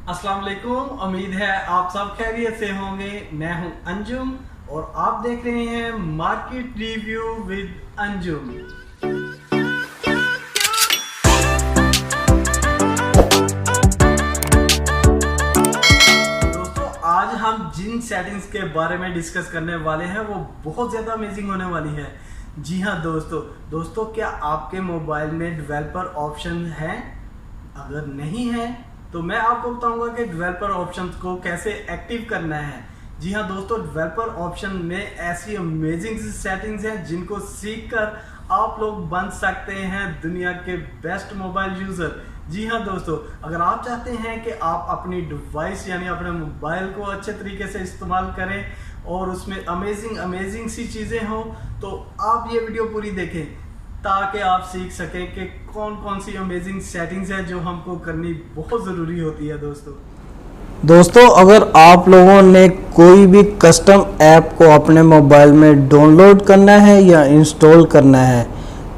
अस्सलाम वालेकुम। उम्मीद है आप सब खैरियत से होंगे। मैं हूं अंजुम और आप देख रहे हैं मार्केट रिव्यू विद अंजुम। दोस्तों, आज हम जिन सेटिंग्स के बारे में डिस्कस करने वाले हैं वो बहुत ज़्यादा अमेजिंग होने वाली है। जी हाँ दोस्तों, क्या आपके मोबाइल में डेवलपर ऑप्शन है? अगर नहीं है तो मैं आपको बताऊंगा कि डेवलपर ऑप्शंस को कैसे एक्टिव करना है। जी हाँ दोस्तों, डेवलपर ऑप्शन में ऐसी अमेजिंग सेटिंग्स हैं जिनको सीखकर आप लोग बन सकते हैं दुनिया के बेस्ट मोबाइल यूज़र। जी हाँ दोस्तों, अगर आप चाहते हैं कि आप अपनी डिवाइस यानी अपने मोबाइल को अच्छे तरीके से इस्तेमाल करें और उसमें अमेजिंग सी चीज़ें हों, तो आप ये वीडियो पूरी देखें ताकि आप सीख सकें कि कौन कौन सी अमेजिंग सेटिंग्स हैं जो हमको करनी बहुत ज़रूरी होती है। दोस्तों, अगर आप लोगों ने कोई भी कस्टम ऐप को अपने मोबाइल में डाउनलोड करना है या इंस्टॉल करना है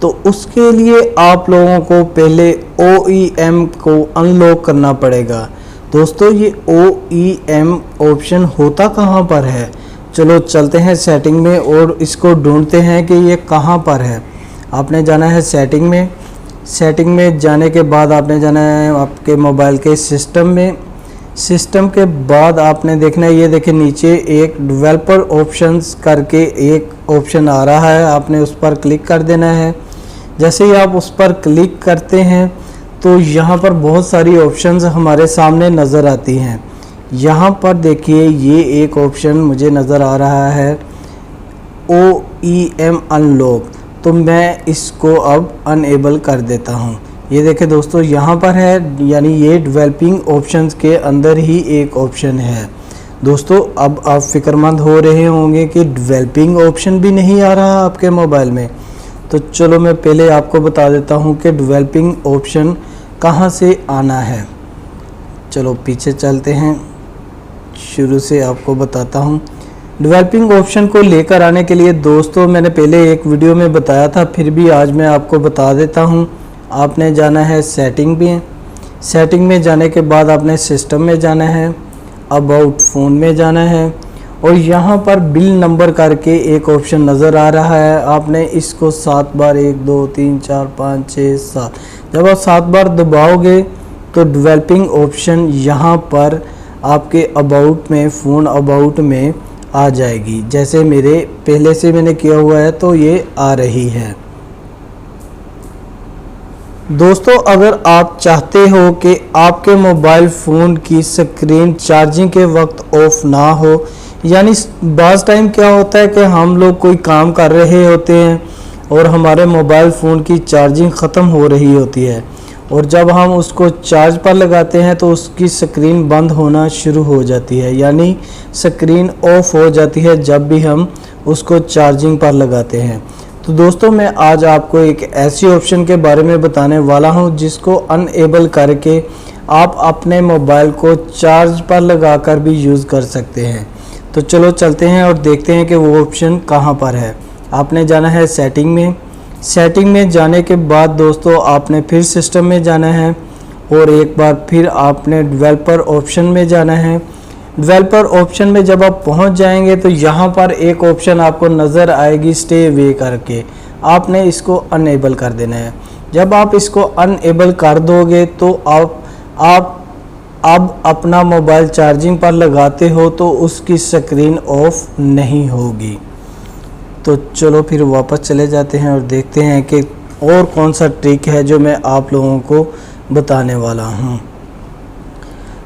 तो उसके लिए आप लोगों को पहले OEM को अनलॉक करना पड़ेगा। दोस्तों, ये OEM ऑप्शन होता कहाँ पर है? चलो चलते हैं सेटिंग में और इसको ढूंढते हैं कि ये कहाँ पर है। आपने जाना है सेटिंग में जाने के बाद आपने जाना है आपके मोबाइल के सिस्टम के बाद आपने देखना है, ये देखिए नीचे एक डेवलपर ऑप्शंस करके एक ऑप्शन आ रहा है, आपने उस पर क्लिक कर देना है। जैसे ही आप उस पर क्लिक करते हैं तो यहाँ पर बहुत सारी ऑप्शंस हमारे सामने नज़र आती हैं। यहाँ पर देखिए ये एक ऑप्शन मुझे नज़र आ रहा है OEM अनलॉक, तो मैं इसको अब अनएबल कर देता हूँ। ये देखें दोस्तों, यहाँ पर है, यानी ये डेवलपिंग ऑप्शंस के अंदर ही एक ऑप्शन है। दोस्तों, अब आप फिक्रमंद हो रहे होंगे कि डेवलपिंग ऑप्शन भी नहीं आ रहा आपके मोबाइल में। तो चलो मैं पहले आपको बता देता हूँ कि डेवलपिंग ऑप्शन कहाँ से आना है। चलो पीछे चलते हैं, शुरू से आपको बताता हूँ। डेवलपिंग ऑप्शन को लेकर आने के लिए दोस्तों मैंने पहले एक वीडियो में बताया था, फिर भी आज मैं आपको बता देता हूँ। आपने जाना है सेटिंग में जाने के बाद आपने सिस्टम में जाना है, अबाउट फ़ोन में जाना है और यहाँ पर बिल नंबर करके एक ऑप्शन नज़र आ रहा है। आपने इसको 7 बार 1 2 3 4 5 6 7 जब आप 7 बार दबाओगे तो डेवलपिंग ऑप्शन यहाँ पर आपके अबाउट में फ़ोन अबाउट में आ जाएगी। जैसे मेरे पहले से मैंने किया हुआ है तो ये आ रही है। दोस्तों, अगर आप चाहते हो कि आपके मोबाइल फ़ोन की स्क्रीन चार्जिंग के वक्त ऑफ ना हो, यानी बाज़ टाइम क्या होता है कि हम लोग कोई काम कर रहे होते हैं और हमारे मोबाइल फ़ोन की चार्जिंग ख़त्म हो रही होती है और जब हम उसको चार्ज पर लगाते हैं तो उसकी स्क्रीन बंद होना शुरू हो जाती है, यानी स्क्रीन ऑफ हो जाती है जब भी हम उसको चार्जिंग पर लगाते हैं। तो दोस्तों, मैं आज आपको एक ऐसी ऑप्शन के बारे में बताने वाला हूं जिसको अनएबल करके आप अपने मोबाइल को चार्ज पर लगाकर भी यूज़ कर सकते हैं। तो चलो चलते हैं और देखते हैं कि वो ऑप्शन कहां पर है। आपने जाना है सेटिंग में जाने के बाद दोस्तों आपने फिर सिस्टम में जाना है और एक बार फिर आपने डेवलपर ऑप्शन में जाना है। डेवलपर ऑप्शन में जब आप पहुंच जाएंगे तो यहाँ पर एक ऑप्शन आपको नज़र आएगी स्टे अवे करके, आपने इसको अनएबल कर देना है। जब आप इसको अनएबल कर दोगे तो आप अब अपना मोबाइल चार्जिंग पर लगाते हो तो उसकी स्क्रीन ऑफ नहीं होगी। तो चलो फिर वापस चले जाते हैं और देखते हैं कि और कौन सा ट्रिक है जो मैं आप लोगों को बताने वाला हूँ।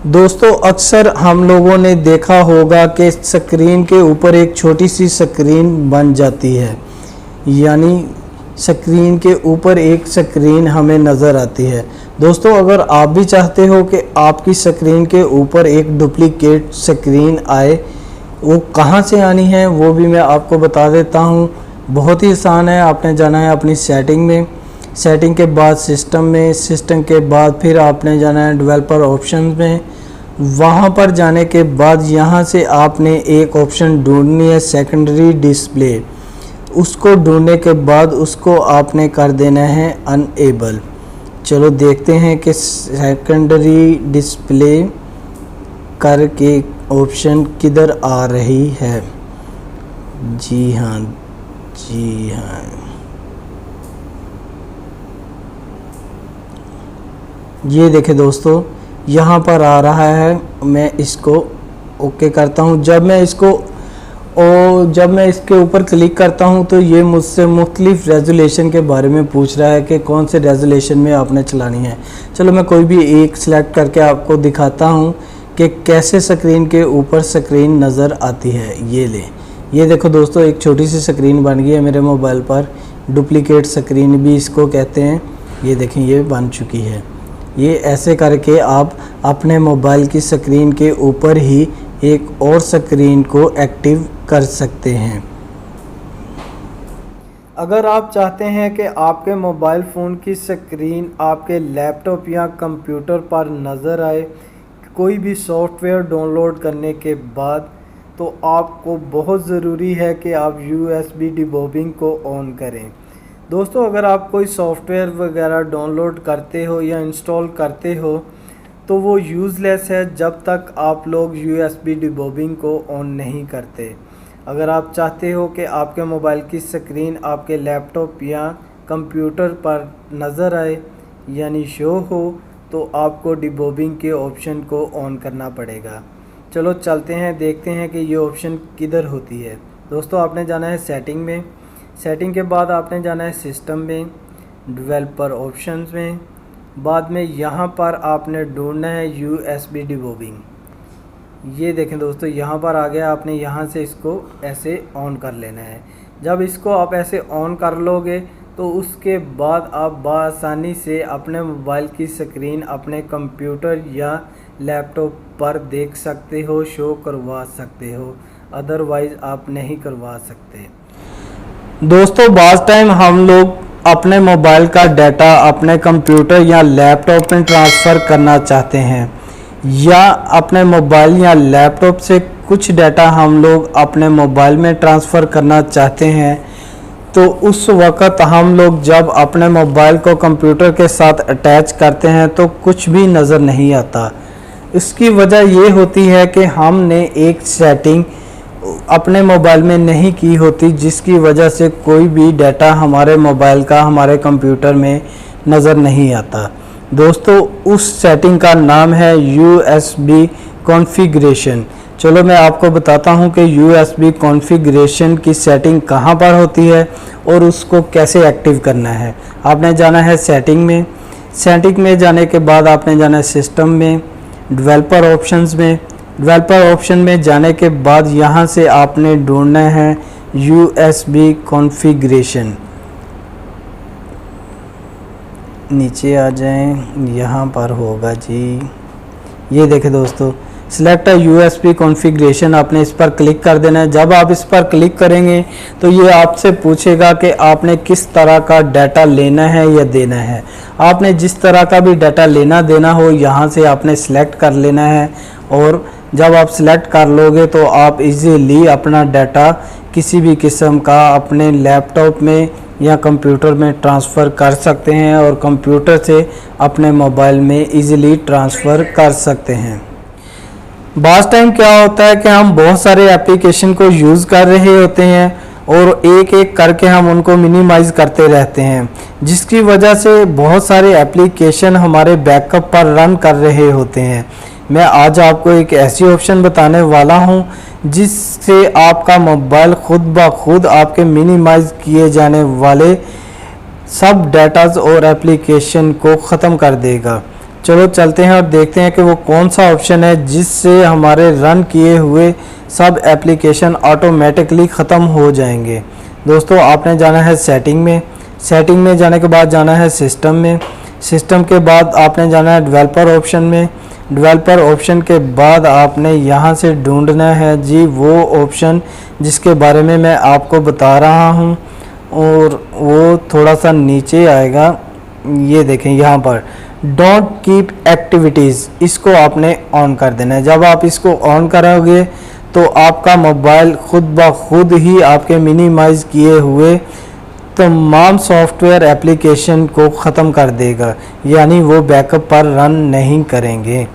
दोस्तों, अक्सर हम लोगों ने देखा होगा कि स्क्रीन के ऊपर एक छोटी सी स्क्रीन बन जाती है, यानी स्क्रीन के ऊपर एक स्क्रीन हमें नज़र आती है। दोस्तों, अगर आप भी चाहते हो कि आपकी स्क्रीन के ऊपर एक डुप्लीकेट स्क्रीन आए, वो कहाँ से आनी है वो भी मैं आपको बता देता हूँ। बहुत ही आसान है। आपने जाना है अपनी सेटिंग के बाद सिस्टम के बाद फिर आपने जाना है डेवलपर ऑप्शन में। वहाँ पर जाने के बाद यहाँ से आपने एक ऑप्शन ढूंढनी है सेकेंडरी डिस्प्ले। उसको ढूंढने के बाद उसको आपने कर देना है अनएबल। चलो देखते हैं कि सेकेंडरी डिस्प्ले करके ऑप्शन किधर आ रही है। जी हाँ, जी हाँ, ये देखें दोस्तों, यहाँ पर आ रहा है। मैं इसको ओके करता हूँ। जब मैं इसके ऊपर क्लिक करता हूँ तो ये मुझसे मुख्तलिफ रेजोल्यूशन के बारे में पूछ रहा है कि कौन से रेजोल्यूशन में आपने चलानी है। चलो मैं कोई भी एक सिलेक्ट करके आपको दिखाता हूँ कि कैसे स्क्रीन के ऊपर स्क्रीन नज़र आती है। ये देखो दोस्तों, एक छोटी सी स्क्रीन बन गई है मेरे मोबाइल पर। डुप्लीकेट स्क्रीन भी इसको कहते हैं। ये देखें, ये बन चुकी है। ये ऐसे करके आप अपने मोबाइल की स्क्रीन के ऊपर ही एक और स्क्रीन को एक्टिव कर सकते हैं। अगर आप चाहते हैं कि आपके मोबाइल फ़ोन की स्क्रीन आपके लैपटॉप या कंप्यूटर पर नज़र आए कोई भी सॉफ्टवेयर डाउनलोड करने के बाद, तो आपको बहुत ज़रूरी है कि आप USB डिबॉबिंग को ऑन करें। दोस्तों, अगर आप कोई सॉफ्टवेयर वगैरह डाउनलोड करते हो या इंस्टॉल करते हो तो वो यूज़लेस है जब तक आप लोग USB डिबॉबिंग को ऑन नहीं करते। अगर आप चाहते हो कि आपके मोबाइल की स्क्रीन आपके लैपटॉप या कंप्यूटर पर नज़र आए यानी शो हो, तो आपको डिबॉबिंग के ऑप्शन को ऑन करना पड़ेगा। चलो चलते हैं, देखते हैं कि ये ऑप्शन किधर होती है। दोस्तों, आपने जाना है सेटिंग में। सेटिंग के बाद आपने जाना है सिस्टम में, डेवलपर ऑप्शंस में। बाद में यहाँ पर आपने ढूंढना है USB डिबॉबिंग। ये देखें दोस्तों, यहाँ पर आ गया। आपने यहाँ से इसको ऐसे ऑन कर लेना है। जब इसको आप ऐसे ऑन कर लोगे तो उसके बाद आप बआसानी से अपने मोबाइल की स्क्रीन अपने कंप्यूटर या लैपटॉप पर देख सकते हो, शो करवा सकते हो। अदरवाइज़ आप नहीं करवा सकते। दोस्तों, बाज़ टाइम हम लोग अपने मोबाइल का डाटा अपने कंप्यूटर या लैपटॉप में ट्रांसफ़र करना चाहते हैं, या अपने मोबाइल या लैपटॉप से कुछ डाटा हम लोग अपने मोबाइल में ट्रांसफ़र करना चाहते हैं, तो उस वक़्त हम लोग जब अपने मोबाइल को कंप्यूटर के साथ अटैच करते हैं तो कुछ भी नज़र नहीं आता। इसकी वजह ये होती है कि हमने एक सेटिंग अपने मोबाइल में नहीं की होती, जिसकी वजह से कोई भी डाटा हमारे मोबाइल का हमारे कंप्यूटर में नज़र नहीं आता। दोस्तों, उस सेटिंग का नाम है USB कॉन्फ़िगरेशन। चलो मैं आपको बताता हूं कि USB कॉन्फ़िगरेशन की सेटिंग कहां पर होती है और उसको कैसे एक्टिव करना है। आपने जाना है सेटिंग में। सेटिंग में जाने के बाद आपने जाना है सिस्टम में, डेवलपर ऑप्शंस में। डेवलपर ऑप्शन में जाने के बाद यहाँ से आपने ढूंढना है USB कॉन्फ़िगरेशन। नीचे आ जाएं, यहाँ पर होगा जी। ये देखें दोस्तों, सिलेक्ट USB कॉन्फ़िगरेशन, आपने इस पर क्लिक कर देना है। जब आप इस पर क्लिक करेंगे तो ये आपसे पूछेगा कि आपने किस तरह का डाटा लेना है या देना है। आपने जिस तरह का भी डाटा लेना देना हो यहाँ से आपने सिलेक्ट कर लेना है, और जब आप सिलेक्ट कर लोगे तो आप इजीली अपना डाटा किसी भी किस्म का अपने लैपटॉप में या कंप्यूटर में ट्रांसफ़र कर सकते हैं और कंप्यूटर से अपने मोबाइल में इजीली ट्रांसफ़र कर सकते हैं। बाज़ टाइम क्या होता है कि हम बहुत सारे एप्लीकेशन को यूज़ कर रहे होते हैं और एक एक करके हम उनको मिनिमाइज़ करते रहते हैं, जिसकी वजह से बहुत सारे एप्लीकेशन हमारे बैकअप पर रन कर रहे होते हैं। मैं आज आपको एक ऐसी ऑप्शन बताने वाला हूं जिससे आपका मोबाइल खुद ब खुद आपके मिनिमाइज़ किए जाने वाले सब डाटाज और एप्लीकेशन को ख़त्म कर देगा। चलो चलते हैं और देखते हैं कि वो कौन सा ऑप्शन है जिससे हमारे रन किए हुए सब एप्लीकेशन ऑटोमेटिकली ख़त्म हो जाएंगे। दोस्तों, आपने जाना है सेटिंग में। सेटिंग में जाने के बाद जाना है सिस्टम में। सिस्टम के बाद आपने जाना है डेवलपर ऑप्शन में। डेवलपर ऑप्शन के बाद आपने यहाँ से ढूंढना है जी वो ऑप्शन जिसके बारे में मैं आपको बता रहा हूँ, और वो थोड़ा सा नीचे आएगा। ये देखें यहाँ पर डोंट कीप एक्टिविटीज़, इसको आपने ऑन कर देना है। जब आप इसको ऑन करोगे तो आपका मोबाइल खुद ब खुद ही आपके मिनिमाइज़ किए हुए तमाम सॉफ्टवेयर एप्लीकेशन को ख़त्म कर देगा, यानी वो बैकअप पर रन नहीं करेंगे।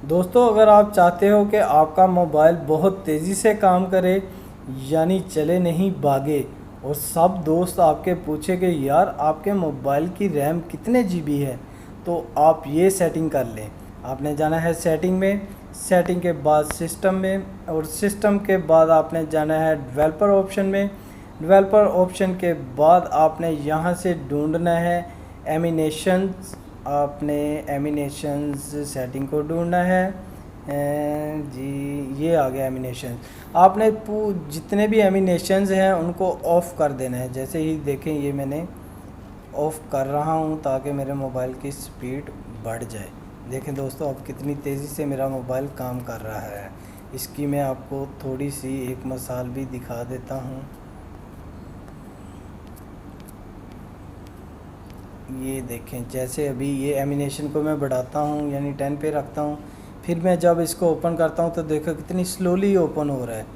दोस्तों अगर आप चाहते हो कि आपका मोबाइल बहुत तेज़ी से काम करे, यानी चले नहीं भागे, और सब दोस्त आपके पूछे कि यार आपके मोबाइल की रैम कितने जीबी है, तो आप ये सेटिंग कर लें। आपने जाना है सेटिंग में, सेटिंग के बाद सिस्टम में, और सिस्टम के बाद आपने जाना है डेवलपर ऑप्शन में। डेवलपर ऑप्शन के बाद आपने यहाँ से ढूंढना है एमिनेशंस। आपने एमिनेशंस सेटिंग को ढूंढना है जी, ये आ गया एमिनेशन। आपने जितने भी एमिनेशंस हैं उनको ऑफ़ कर देना है। जैसे ही देखें ये मैंने ऑफ़ कर रहा हूँ ताकि मेरे मोबाइल की स्पीड बढ़ जाए। देखें दोस्तों अब कितनी तेज़ी से मेरा मोबाइल काम कर रहा है। इसकी मैं आपको थोड़ी सी एक मिसाल भी दिखा देता हूँ। ये देखें, जैसे अभी ये एमिनेशन को मैं बढ़ाता हूँ यानी 10 पे रखता हूँ, फिर मैं जब इसको ओपन करता हूँ तो देखो कितनी स्लोली ओपन हो रहा है।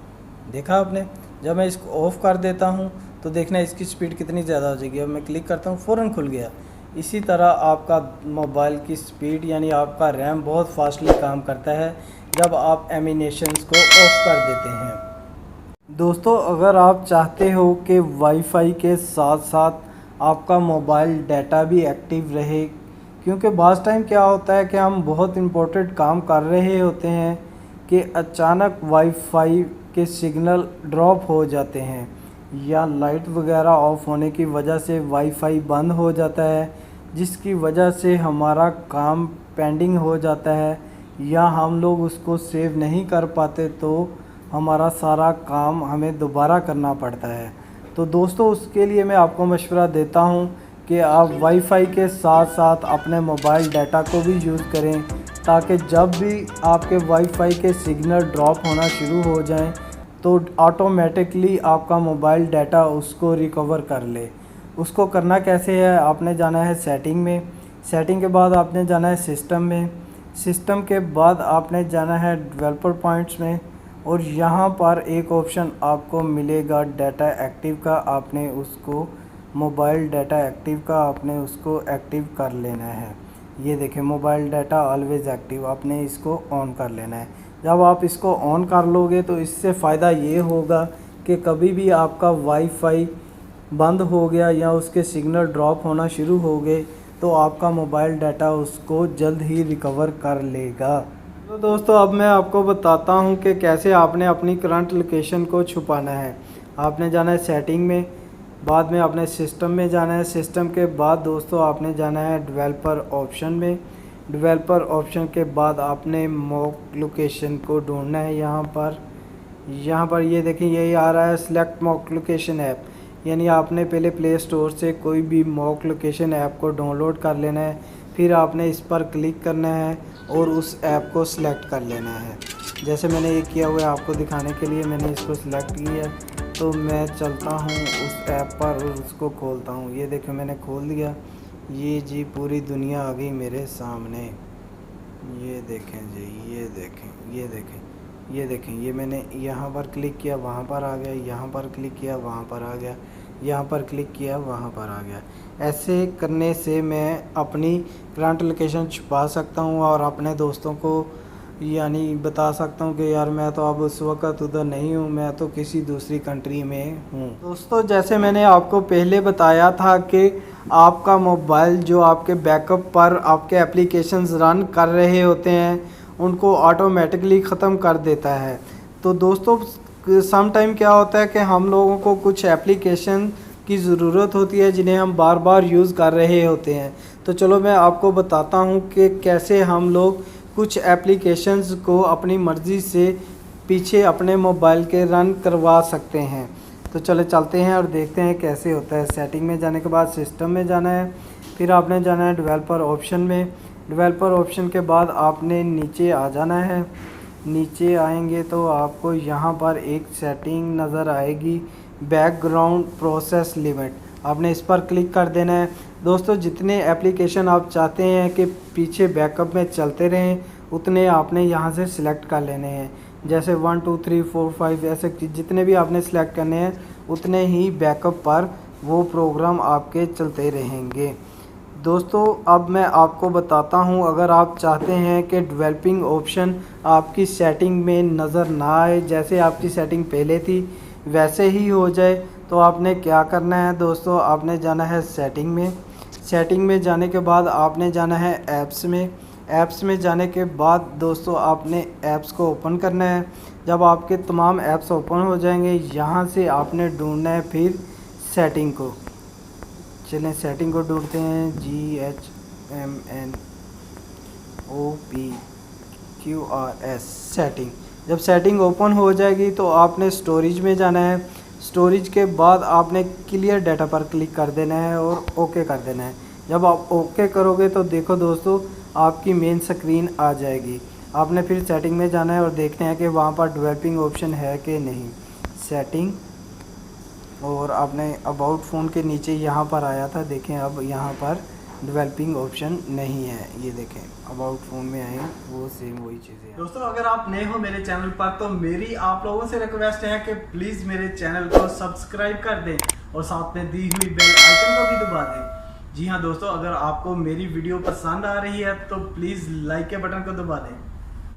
देखा आपने? जब मैं इसको ऑफ़ कर देता हूँ तो देखना इसकी स्पीड कितनी ज़्यादा हो जाएगी। अब मैं क्लिक करता हूँ फ़ौरन खुल गया। इसी तरह आपका मोबाइल की स्पीड यानी आपका रैम बहुत फास्टली काम करता है जब आप एमिनेशंस को ऑफ़ कर देते हैं। दोस्तों अगर आप चाहते हो कि वाईफाई के साथ साथ आपका मोबाइल डाटा भी एक्टिव रहे, क्योंकि बाज़ टाइम क्या होता है कि हम बहुत इम्पोर्टेंट काम कर रहे होते हैं कि अचानक वाईफाई के सिग्नल ड्रॉप हो जाते हैं या लाइट वगैरह ऑफ होने की वजह से वाईफाई बंद हो जाता है, जिसकी वजह से हमारा काम पेंडिंग हो जाता है या हम लोग उसको सेव नहीं कर पाते, तो हमारा सारा काम हमें दोबारा करना पड़ता है। तो दोस्तों उसके लिए मैं आपको मशवरा देता हूं कि आप वाईफाई के साथ साथ अपने मोबाइल डाटा को भी यूज़ करें, ताकि जब भी आपके वाईफाई के सिग्नल ड्रॉप होना शुरू हो जाएं तो ऑटोमेटिकली आपका मोबाइल डाटा उसको रिकवर कर ले। उसको करना कैसे है, आपने जाना है सेटिंग में, सेटिंग के बाद आपने जाना है सिस्टम में, सिस्टम के बाद आपने जाना है डेवलपर पॉइंट्स में, और यहाँ पर एक ऑप्शन आपको मिलेगा डाटा एक्टिव का। आपने उसको मोबाइल डाटा एक्टिव का आपने उसको एक्टिव कर लेना है। ये देखें मोबाइल डाटा ऑलवेज़ एक्टिव, आपने इसको ऑन कर लेना है। जब आप इसको ऑन कर लोगे तो इससे फ़ायदा ये होगा कि कभी भी आपका वाईफाई बंद हो गया या उसके सिग्नल ड्रॉप होना शुरू हो गए तो आपका मोबाइल डाटा उसको जल्द ही रिकवर कर लेगा। तो दोस्तों अब मैं आपको बताता हूं कि कैसे आपने अपनी करंट लोकेशन को छुपाना है। आपने जाना है सेटिंग में, बाद में आपने सिस्टम में जाना है, सिस्टम के बाद दोस्तों आपने जाना है डेवलपर ऑप्शन में, डेवलपर ऑप्शन के बाद आपने मॉक लोकेशन को ढूंढना है। यहाँ पर ये देखिए यही आ रहा है सेलेक्ट मॉक लोकेशन ऐप, यानी आपने पहले प्ले स्टोर से कोई भी मॉक लोकेशन ऐप को डाउनलोड कर लेना है, फिर आपने इस पर क्लिक करना है और उस ऐप को सिलेक्ट कर लेना है। जैसे मैंने ये किया हुआ है आपको दिखाने के लिए, मैंने इसको सिलेक्ट किया तो मैं चलता हूँ उस ऐप पर और उसको खोलता हूँ। ये देखो मैंने खोल दिया, ये जी पूरी दुनिया आ गई मेरे सामने। ये देखें जी, ये देखें, ये देखें, ये देखें, ये मैंने यहाँ पर क्लिक किया वहाँ पर आ गया, यहाँ पर क्लिक किया वहाँ पर आ गया, यहाँ पर क्लिक किया वहाँ पर आ गया। ऐसे करने से मैं अपनी करंट लोकेशन छुपा सकता हूँ और अपने दोस्तों को यानी बता सकता हूँ कि यार मैं तो अब उस वक़्त उधर नहीं हूँ, मैं तो किसी दूसरी कंट्री में हूँ। दोस्तों जैसे मैंने आपको पहले बताया था कि आपका मोबाइल जो आपके बैकअप पर आपके एप्लीकेशंस रन कर रहे होते हैं उनको ऑटोमेटिकली ख़त्म कर देता है। तो दोस्तों सम टाइम क्या होता है कि हम लोगों को कुछ एप्लीकेशन की ज़रूरत होती है जिन्हें हम बार बार यूज़ कर रहे होते हैं। तो चलो मैं आपको बताता हूँ कि कैसे हम लोग कुछ एप्लीकेशंस को अपनी मर्ज़ी से पीछे अपने मोबाइल के रन करवा सकते हैं। तो चले चलते हैं और देखते हैं कैसे होता है। सेटिंग में जाने के बाद सिस्टम में जाना है, फिर आपने जाना है डेवलपर ऑप्शन में, डेवलपर ऑप्शन के बाद आपने नीचे आ जाना है। नीचे आएंगे तो आपको यहाँ पर एक सेटिंग नज़र आएगी बैकग्राउंड प्रोसेस लिमिट, आपने इस पर क्लिक कर देना है। दोस्तों जितने एप्लीकेशन आप चाहते हैं कि पीछे बैकअप में चलते रहें उतने आपने यहाँ से सिलेक्ट कर लेने हैं। जैसे 1 2 3 4 5 ऐसे जितने भी आपने सिलेक्ट करने हैं उतने ही बैकअप पर वो प्रोग्राम आपके चलते रहेंगे। दोस्तों अब मैं आपको बताता हूं, अगर आप चाहते हैं कि डेवलपिंग ऑप्शन आपकी सेटिंग में नज़र ना आए, जैसे आपकी सेटिंग पहले थी वैसे ही हो जाए, तो आपने क्या करना है दोस्तों, आपने जाना है सेटिंग में। सेटिंग में जाने के बाद आपने जाना है ऐप्स में। ऐप्स में जाने के बाद दोस्तों आपने ऐप्स को ओपन करना है। जब आपके तमाम ऐप्स ओपन हो जाएंगे, यहाँ से आपने ढूंढना है फिर सेटिंग को। चलें सेटिंग को ढूंढते हैं, GHMNOPQRS सेटिंग। जब सेटिंग ओपन हो जाएगी तो आपने स्टोरेज में जाना है। स्टोरेज के बाद आपने क्लियर डाटा पर क्लिक कर देना है और ओके कर देना है। जब आप ओके करोगे तो देखो दोस्तों आपकी मेन स्क्रीन आ जाएगी। आपने फिर सेटिंग में जाना है और देखना है कि वहाँ पर डेवलपिंग ऑप्शन है कि नहीं। सेटिंग, और आपने अबाउट फ़ोन के नीचे यहाँ पर आया था, देखें अब यहाँ पर डेवलपिंग ऑप्शन नहीं है। ये देखें अबाउट फ़ोन में आए वो सेम वही चीज़ें हैं। दोस्तों अगर आप नए हो मेरे चैनल पर तो मेरी आप लोगों से रिक्वेस्ट है कि प्लीज़ मेरे चैनल को सब्सक्राइब कर दें और साथ में दी हुई बेल आइकन को भी दबा दें। जी हाँ दोस्तों, अगर आपको मेरी वीडियो पसंद आ रही है तो प्लीज़ लाइक के बटन को दबा दें।